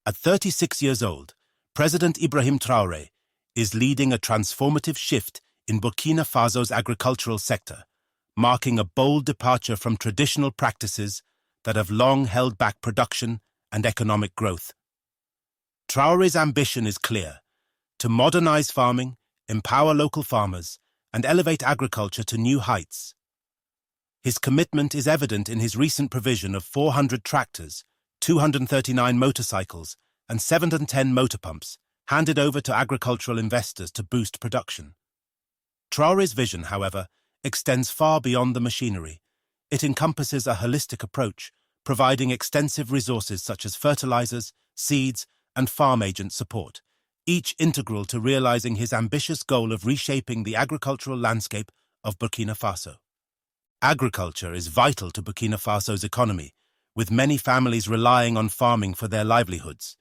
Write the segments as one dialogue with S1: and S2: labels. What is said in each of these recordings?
S1: At 36 years old, President Ibrahim Traore is leading a transformative shift in Burkina Faso's agricultural sector, marking a bold departure from traditional practices that have long held back production and economic growth. Traore's ambition is clear: to modernize farming, empower local farmers, and elevate agriculture to new heights. His commitment is evident in his recent provision of 400 tractors, 239 motorcycles, and 710 motor pumps, handed over to agricultural investors to boost production. Traore's vision, however, extends far beyond the machinery. It encompasses a holistic approach, providing extensive resources such as fertilizers, seeds, and farm agent support, each integral to realizing his ambitious goal of reshaping the agricultural landscape of Burkina Faso. Agriculture is vital to Burkina Faso's economy, with many families relying on farming for their livelihoods.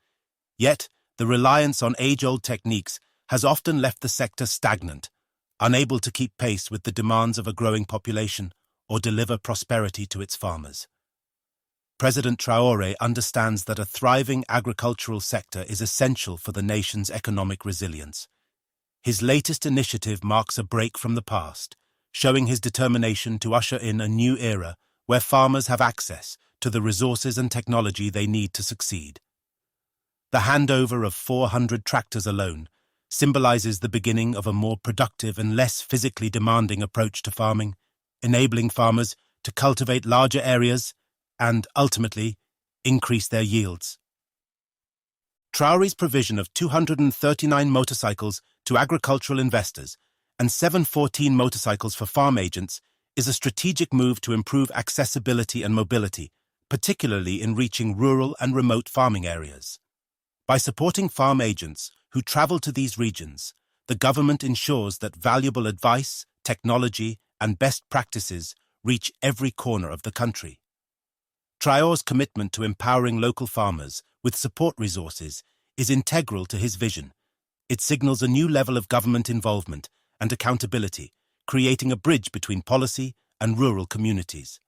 S1: Yet, the reliance on age-old techniques has often left the sector stagnant, unable to keep pace with the demands of a growing population or deliver prosperity to its farmers. President Traore understands that a thriving agricultural sector is essential for the nation's economic resilience. His latest initiative marks a break from the past, showing his determination to usher in a new era where farmers have access to the resources and technology they need to succeed. The handover of 400 tractors alone symbolizes the beginning of a more productive and less physically demanding approach to farming, enabling farmers to cultivate larger areas and, ultimately, increase their yields. Traore's provision of 239 motorcycles to agricultural investors and 714 motorcycles for farm agents is a strategic move to improve accessibility and mobility, particularly in reaching rural and remote farming areas. By supporting farm agents who travel to these regions, the government ensures that valuable advice, technology, and best practices reach every corner of the country. Traore's commitment to empowering local farmers with support resources is integral to his vision. It signals a new level of government involvement and accountability, creating a bridge between policy and rural communities.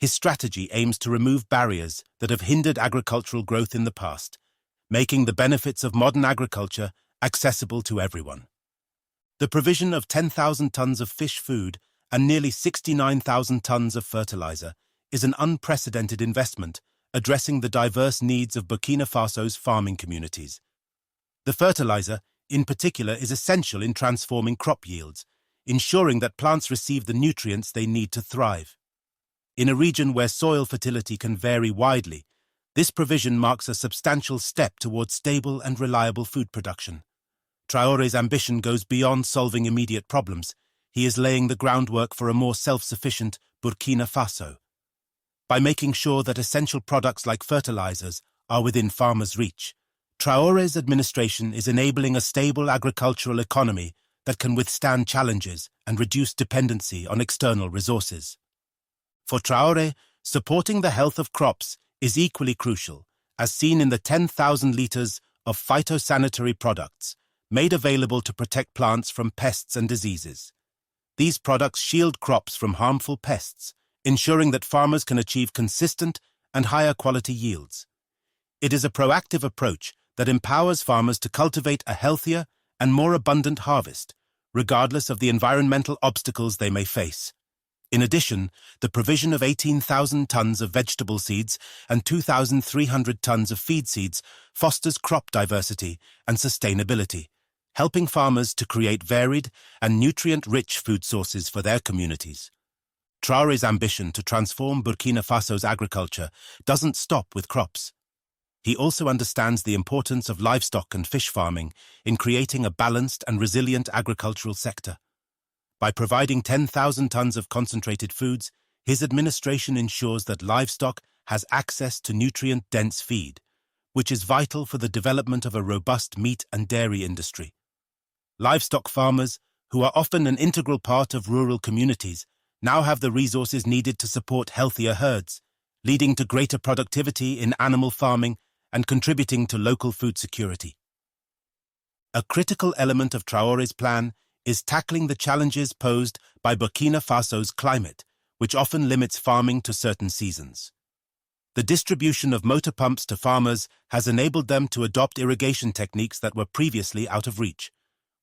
S1: His strategy aims to remove barriers that have hindered agricultural growth in the past, making the benefits of modern agriculture accessible to everyone. The provision of 10,000 tons of fish food and nearly 69,000 tons of fertilizer is an unprecedented investment, addressing the diverse needs of Burkina Faso's farming communities. The fertilizer, in particular, is essential in transforming crop yields, ensuring that plants receive the nutrients they need to thrive. In a region where soil fertility can vary widely, this provision marks a substantial step towards stable and reliable food production. Traore's ambition goes beyond solving immediate problems. He is laying the groundwork for a more self-sufficient Burkina Faso. By making sure that essential products like fertilizers are within farmers' reach, Traore's administration is enabling a stable agricultural economy that can withstand challenges and reduce dependency on external resources. For Traore, supporting the health of crops is equally crucial, as seen in the 10,000 liters of phytosanitary products made available to protect plants from pests and diseases. These products shield crops from harmful pests, ensuring that farmers can achieve consistent and higher quality yields. It is a proactive approach that empowers farmers to cultivate a healthier and more abundant harvest, regardless of the environmental obstacles they may face. In addition, the provision of 18,000 tons of vegetable seeds and 2,300 tons of feed seeds fosters crop diversity and sustainability, helping farmers to create varied and nutrient-rich food sources for their communities. Traore's ambition to transform Burkina Faso's agriculture doesn't stop with crops. He also understands the importance of livestock and fish farming in creating a balanced and resilient agricultural sector. By providing 10,000 tons of concentrated foods, his administration ensures that livestock has access to nutrient-dense feed, which is vital for the development of a robust meat and dairy industry. Livestock farmers, who are often an integral part of rural communities, now have the resources needed to support healthier herds, leading to greater productivity in animal farming and contributing to local food security. A critical element of Traore's plan is tackling the challenges posed by Burkina Faso's climate, which often limits farming to certain seasons. The distribution of motor pumps to farmers has enabled them to adopt irrigation techniques that were previously out of reach.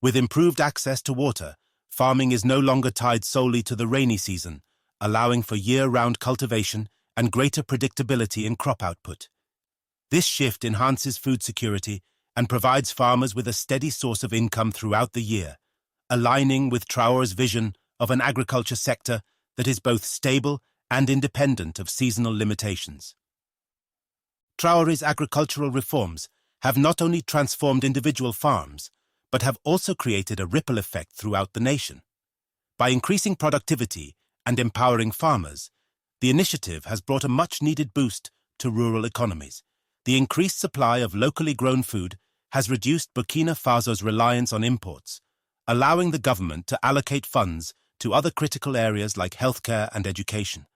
S1: With improved access to water, farming is no longer tied solely to the rainy season, allowing for year-round cultivation and greater predictability in crop output. This shift enhances food security and provides farmers with a steady source of income throughout the year, aligning with Traore's vision of an agriculture sector that is both stable and independent of seasonal limitations. Traore's agricultural reforms have not only transformed individual farms, but have also created a ripple effect throughout the nation. By increasing productivity and empowering farmers, the initiative has brought a much-needed boost to rural economies. The increased supply of locally grown food has reduced Burkina Faso's reliance on imports, allowing the government to allocate funds to other critical areas like healthcare and education.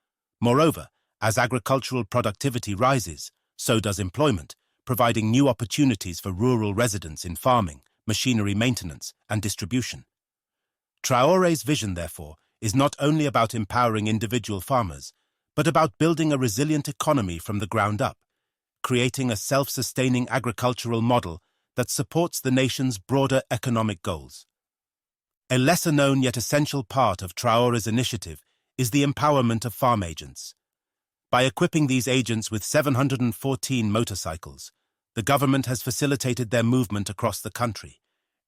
S1: Moreover, as agricultural productivity rises, so does employment, providing new opportunities for rural residents in farming, machinery maintenance, and distribution. Traore's vision, therefore, is not only about empowering individual farmers, but about building a resilient economy from the ground up, creating a self-sustaining agricultural model that supports the nation's broader economic goals. A lesser-known yet essential part of Traore's initiative is the empowerment of farm agents. By equipping these agents with 714 motorcycles, the government has facilitated their movement across the country,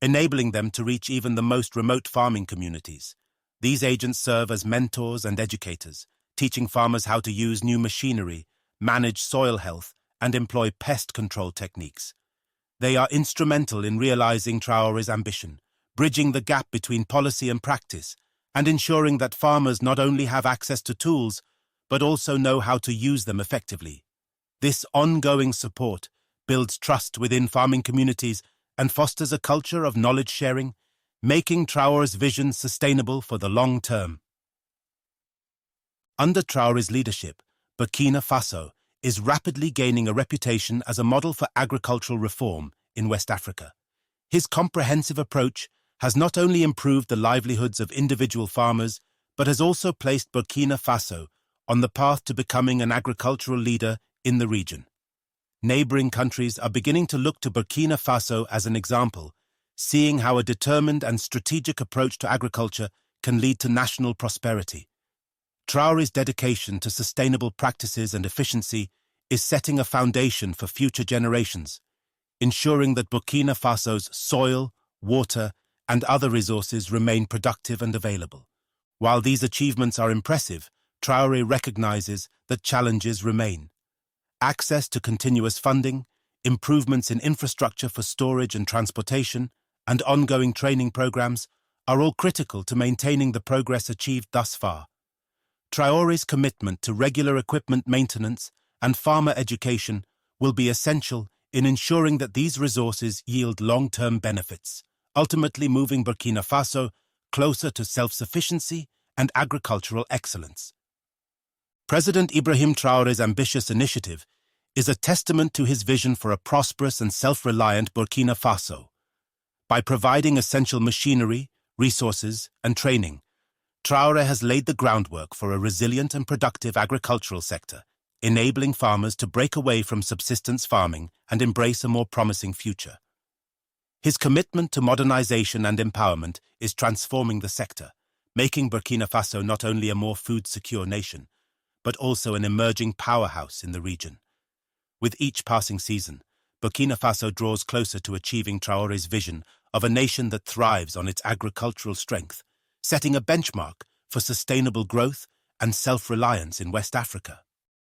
S1: enabling them to reach even the most remote farming communities. These agents serve as mentors and educators, teaching farmers how to use new machinery, manage soil health, and employ pest control techniques. They are instrumental in realizing Traore's ambition, bridging the gap between policy and practice, and ensuring that farmers not only have access to tools, but also know how to use them effectively. This ongoing support builds trust within farming communities and fosters a culture of knowledge sharing, making Traore's vision sustainable for the long term. Under Traore's leadership, Burkina Faso is rapidly gaining a reputation as a model for agricultural reform in West Africa. His comprehensive approach has not only improved the livelihoods of individual farmers, but has also placed Burkina Faso on the path to becoming an agricultural leader in the region. Neighboring countries are beginning to look to Burkina Faso as an example, seeing how a determined and strategic approach to agriculture can lead to national prosperity. Traore's dedication to sustainable practices and efficiency is setting a foundation for future generations, ensuring that Burkina Faso's soil, water, and other resources remain productive and available. While these achievements are impressive, Traore recognizes that challenges remain. Access to continuous funding, improvements in infrastructure for storage and transportation, and ongoing training programs are all critical to maintaining the progress achieved thus far. Traore's commitment to regular equipment maintenance and farmer education will be essential in ensuring that these resources yield long-term benefits, ultimately moving Burkina Faso closer to self-sufficiency and agricultural excellence. President Ibrahim Traore's ambitious initiative is a testament to his vision for a prosperous and self-reliant Burkina Faso. By providing essential machinery, resources, and training, Traore has laid the groundwork for a resilient and productive agricultural sector, enabling farmers to break away from subsistence farming and embrace a more promising future. His commitment to modernization and empowerment is transforming the sector, making Burkina Faso not only a more food-secure nation, but also an emerging powerhouse in the region. With each passing season, Burkina Faso draws closer to achieving Traore's vision of a nation that thrives on its agricultural strength, setting a benchmark for sustainable growth and self-reliance in West Africa.